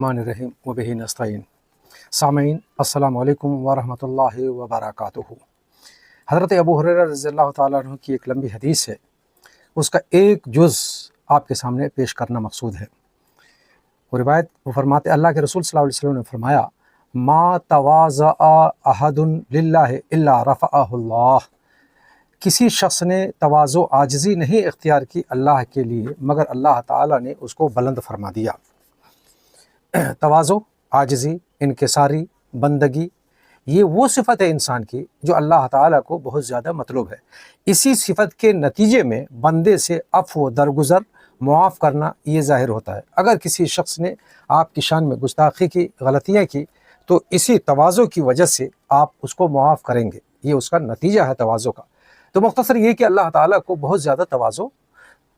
الرحیم وبہ نستعین۔ سامعین السلام علیکم ورحمۃ اللہ وبرکاتہ۔ حضرت ابو ہریرہ رضی اللہ تعالیٰ عنہ کی ایک لمبی حدیث ہے، اس کا ایک جز آپ کے سامنے پیش کرنا مقصود ہے۔ وہ روایت وہ فرماتے اللہ کے رسول صلی اللہ علیہ وسلم نے فرمایا، ما تواضع احد للہ الا رفعہ اللہ۔ کسی شخص نے تواضع عاجزی نہیں اختیار کی اللہ کے لیے مگر اللہ تعالیٰ نے اس کو بلند فرما دیا۔ تواضع، عاجزی، انکساری، بندگی، یہ وہ صفت ہے انسان کی جو اللہ تعالیٰ کو بہت زیادہ مطلوب ہے۔ اسی صفت کے نتیجے میں بندے سے عفو و درگزر، معاف کرنا یہ ظاہر ہوتا ہے۔ اگر کسی شخص نے آپ کی شان میں گستاخی کی، غلطیاں کی، تو اسی تواضع کی وجہ سے آپ اس کو معاف کریں گے، یہ اس کا نتیجہ ہے تواضع کا۔ تو مختصر یہ کہ اللہ تعالیٰ کو بہت زیادہ تواضع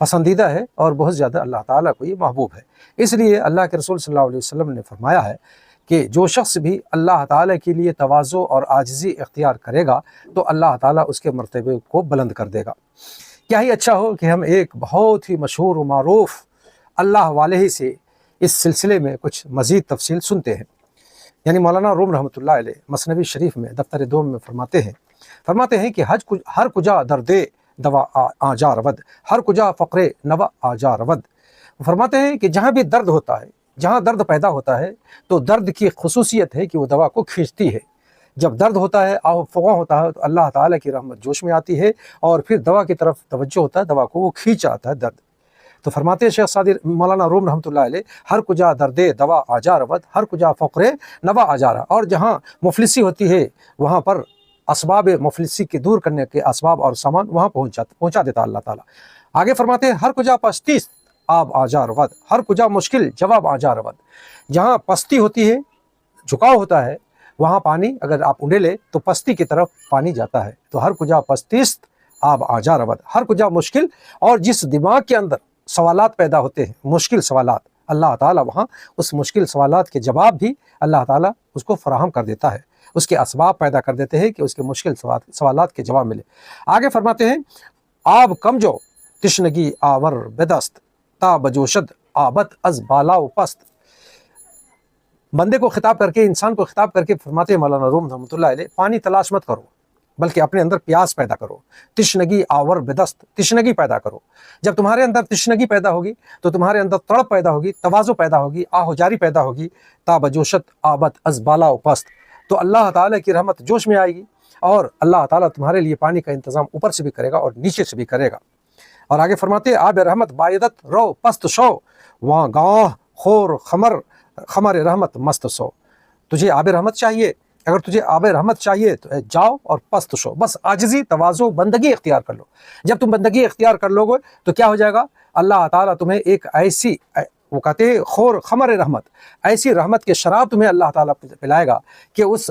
پسندیدہ ہے اور بہت زیادہ اللہ تعالیٰ کو یہ محبوب ہے۔ اس لیے اللہ کے رسول صلی اللہ علیہ وسلم نے فرمایا ہے کہ جو شخص بھی اللہ تعالیٰ کے لیے تواضع اور عاجزی اختیار کرے گا تو اللہ تعالیٰ اس کے مرتبے کو بلند کر دے گا۔ کیا ہی اچھا ہو کہ ہم ایک بہت ہی مشہور و معروف اللہ والے ہی سے اس سلسلے میں کچھ مزید تفصیل سنتے ہیں۔ یعنی مولانا روم رحمۃ اللہ علیہ مثنوی شریف میں دفتر دوم میں فرماتے ہیں کہ ہر کجا دردے دوا آجا رود، ہر کجا فقرے نوا آجا رود۔ فرماتے ہیں کہ جہاں بھی درد ہوتا ہے، جہاں درد پیدا ہوتا ہے تو درد کی خصوصیت ہے کہ وہ دوا کو کھینچتی ہے۔ جب درد ہوتا ہے، آہ فغاں ہوتا ہے، تو اللہ تعالیٰ کی رحمت جوش میں آتی ہے اور پھر دوا کی طرف توجہ ہوتا ہے، دوا کو وہ کھینچ آتا ہے درد۔ تو فرماتے ہیں شیخ سعدی مولانا روم رحمۃ اللہ علیہ، ہر کجا دردے دوا آجا رود، ہر کجا فقرے نوا آجا رہا۔ اور جہاں مفلسی ہوتی ہے وہاں پر اسباب مفلسی کے دور کرنے کے اسباب اور سامان وہاں پہنچا دیتا اللہ تعالیٰ۔ آگے فرماتے ہیں ہر کجا پستیس آب آجا رود، ہر کجا مشکل جواب آجا رود۔ جہاں پستی ہوتی ہے، جھکاؤ ہوتا ہے، وہاں پانی اگر آپ انڈے تو پستی کی طرف پانی جاتا ہے۔ تو ہر کجا پستیس آب آجا رود، ہر کجا مشکل، اور جس دماغ کے اندر سوالات پیدا ہوتے ہیں، مشکل سوالات، اللہ تعالیٰ وہاں اس مشکل سوالات کے جواب بھی اللہ تعالیٰ اس کو فراہم کر دیتا ہے، اس کے اسباب پیدا کر دیتے ہیں کہ اس کے مشکل سوالات کے جواب ملے۔ آگے فرماتے ہیں آب کم جو تشنگی آور بدست، تا بجوشد آبت از بالا و پست۔ بندے کو خطاب کر کے، انسان کو خطاب کر کے فرماتے ہیں مولانا روم رحمۃ اللہ علیہ، پانی تلاش مت کرو بلکہ اپنے اندر پیاس پیدا کرو۔ تشنگی آور بدست، تشنگی پیدا کرو۔ جب تمہارے اندر تشنگی پیدا ہوگی تو تمہارے اندر تڑپ پیدا ہوگی، تواضع پیدا ہوگی، آہوجاری پیدا ہوگی۔ تا بجوشت آبت از بالا و پست، تو اللہ تعالیٰ کی رحمت جوش میں آئے گی اور اللہ تعالیٰ تمہارے لیے پانی کا انتظام اوپر سے بھی کرے گا اور نیچے سے بھی کرے گا۔ اور آگے فرماتے آب رحمت بایدت رو پست شو، وہاں گاہ خور خمر رحمت مست سو۔ تجھے آب رحمت چاہیے، اگر تجھے آب رحمت چاہیے تو جاؤ اور پست شو، بس عاجزی، تواضع، بندگی اختیار کر لو۔ جب تم بندگی اختیار کر لو گے تو کیا ہو جائے گا، اللہ تعالیٰ تمہیں ایک ایسی، وہ کہتے ہیں خور خمر رحمت، ایسی رحمت کے شراب تمہیں اللہ تعالیٰ پلائے گا کہ اس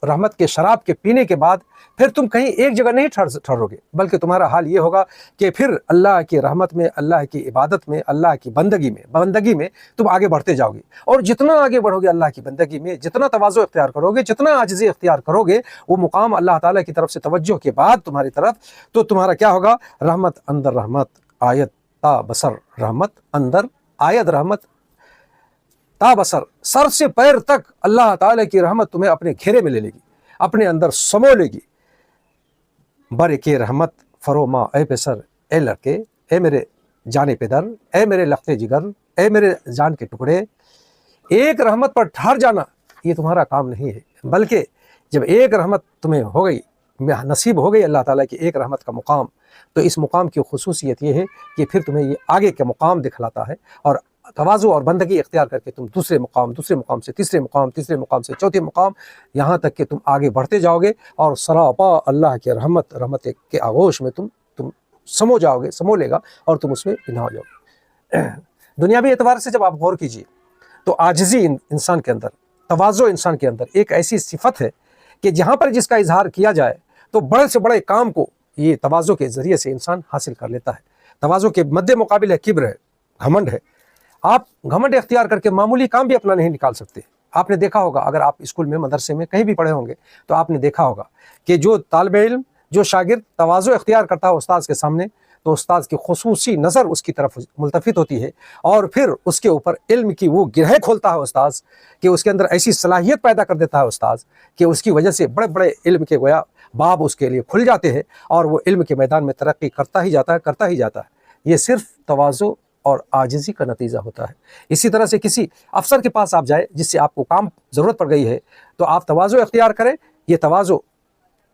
رحمت کے شراب کے پینے کے بعد پھر تم کہیں ایک جگہ نہیں ٹھہرو گے، بلکہ تمہارا حال یہ ہوگا کہ پھر اللہ کی رحمت میں، اللہ کی عبادت میں، اللہ کی بندگی میں تم آگے بڑھتے جاؤ گے۔ اور جتنا آگے بڑھو گے اللہ کی بندگی میں، جتنا تواضع اختیار کرو گے، جتنا عاجزی اختیار کرو گے، وہ مقام اللہ تعالیٰ کی طرف سے توجہ کے بعد تمہاری طرف، تو تمہارا کیا ہوگا، رحمت اندر رحمت آیت تا بسر، رحمت اندر آیت رحمت تا بسر، سر سے پیر تک اللہ تعالیٰ کی رحمت تمہیں اپنے گھیرے میں لے لے گی، اپنے اندر سمو لے گی۔ برے کے رحمت فروما اے پسر، اے لڑکے، اے میرے جانے پہ در، اے میرے لختے جگر، اے میرے جان کے ٹکڑے۔ ایک رحمت پر ٹھہر جانا یہ تمہارا کام نہیں ہے، بلکہ جب ایک رحمت تمہیں ہو گئی، نصیب ہو گئی اللہ تعالیٰ کی ایک رحمت کا مقام، تو اس مقام کی خصوصیت یہ ہے کہ پھر تمہیں یہ آگے کے مقام دکھلاتا ہے، اور تواضع اور بندگی اختیار کر کے تم دوسرے مقام سے تیسرے مقام سے چوتھے مقام، یہاں تک کہ تم آگے بڑھتے جاؤ گے اور سراپا اللہ کے رحمت کے آغوش میں تم سمو جاؤ گے، سمو لے گا اور تم اس میں پنہا ہو جاؤ گے۔ دنیاوی اعتبار سے جب آپ غور کیجئے تو عاجزی انسان کے اندر، تواضع انسان کے اندر ایک ایسی صفت ہے کہ جہاں پر جس کا اظہار کیا جائے تو بڑے سے بڑے کام کو یہ تواضع کے ذریعے سے انسان حاصل کر لیتا ہے۔ تواضع کے مد مقابل ہے کبر ہے، گھمنڈ ہے۔ آپ گھمنڈ اختیار کر کے معمولی کام بھی اپنا نہیں نکال سکتے۔ آپ نے دیکھا ہوگا، اگر آپ اسکول میں، مدرسے میں کہیں بھی پڑھے ہوں گے تو آپ نے دیکھا ہوگا کہ جو طالب علم، جو شاگرد تواضع اختیار کرتا ہے استاد کے سامنے، تو استاذ کی خصوصی نظر اس کی طرف ملتفت ہوتی ہے، اور پھر اس کے اوپر علم کی وہ گرہیں کھولتا ہے استاذ کہ اس کے اندر ایسی صلاحیت پیدا کر دیتا ہے استاذ کہ اس کی وجہ سے بڑے بڑے علم کے گویا باب اس کے لیے کھل جاتے ہیں، اور وہ علم کے میدان میں ترقی کرتا ہی جاتا ہے۔ یہ صرف تواضع اور عاجزی کا نتیجہ ہوتا ہے۔ اسی طرح سے کسی افسر کے پاس آپ جائیں جس سے آپ کو کام ضرورت پڑ گئی ہے، تو آپ تواضع اختیار کریں۔ یہ تواضع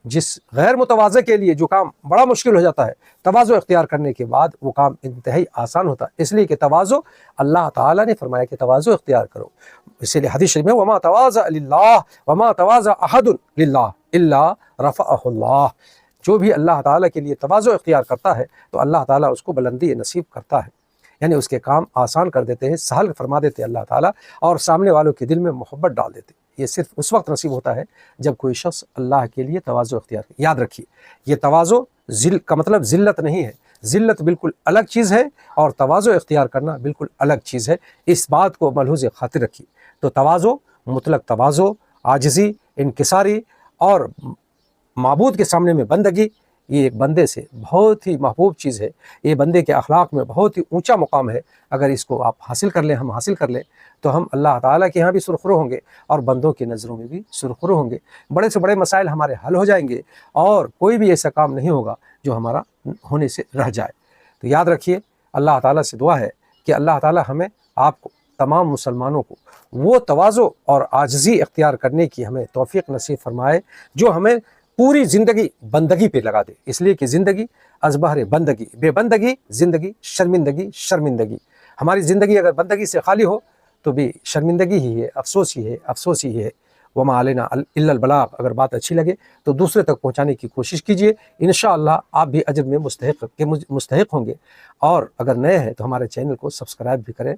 جس غیر متواضع کے لیے جو کام بڑا مشکل ہو جاتا ہے، تواضع اختیار کرنے کے بعد وہ کام انتہائی آسان ہوتا ہے، اس لیے کہ تواضع اللہ تعالیٰ نے فرمایا کہ تواضع اختیار کرو۔ اسی لیے حدیث شریف میں وما تواضع للہ وما تواضع احد للہ الا رفعہ اللہ، جو بھی اللہ تعالیٰ کے لیے تواضع اختیار کرتا ہے تو اللہ تعالیٰ اس کو بلندی نصیب کرتا ہے، یعنی اس کے کام آسان کر دیتے ہیں، سہل فرما دیتے ہیں اللہ تعالیٰ، اور سامنے والوں کے دل میں محبت ڈال دیتے ہیں۔ یہ صرف اس وقت نصیب ہوتا ہے جب کوئی شخص اللہ کے لیے تواضع اختیار کرے۔ یاد رکھیے، یہ تواضع کا مطلب ذلت نہیں ہے، ذلت بالکل الگ چیز ہے، اور تواضع اختیار کرنا بالکل الگ چیز ہے، اس بات کو ملحوظ خاطر رکھیے۔ تو تواضع، مطلق تواضع، عاجزی، انکساری اور معبود کے سامنے میں بندگی، یہ ایک بندے سے بہت ہی محبوب چیز ہے، یہ بندے کے اخلاق میں بہت ہی اونچا مقام ہے۔ اگر اس کو آپ حاصل کر لیں، ہم حاصل کر لیں، تو ہم اللہ تعالیٰ کے ہاں بھی سرخرو ہوں گے اور بندوں کی نظروں میں بھی سرخرو ہوں گے، بڑے سے بڑے مسائل ہمارے حل ہو جائیں گے، اور کوئی بھی ایسا کام نہیں ہوگا جو ہمارا ہونے سے رہ جائے۔ تو یاد رکھیے، اللہ تعالیٰ سے دعا ہے کہ اللہ تعالیٰ ہمیں، آپ کو، تمام مسلمانوں کو وہ تواضع اور عاجزی اختیار کرنے کی ہمیں توفیق نصیب فرمائے جو ہمیں پوری زندگی بندگی پہ لگا دے، اس لیے کہ زندگی از بہر بندگی، بے بندگی زندگی شرمندگی۔ ہماری زندگی اگر بندگی سے خالی ہو تو بھی شرمندگی ہی ہے، افسوس ہی ہے۔ وما علینا الا البلاغ۔ اگر بات اچھی لگے تو دوسرے تک پہنچانے کی کوشش کیجئے، انشاءاللہ آپ بھی اجر میں مستحق ہوں گے۔ اور اگر نئے ہیں تو ہمارے چینل کو سبسکرائب بھی کریں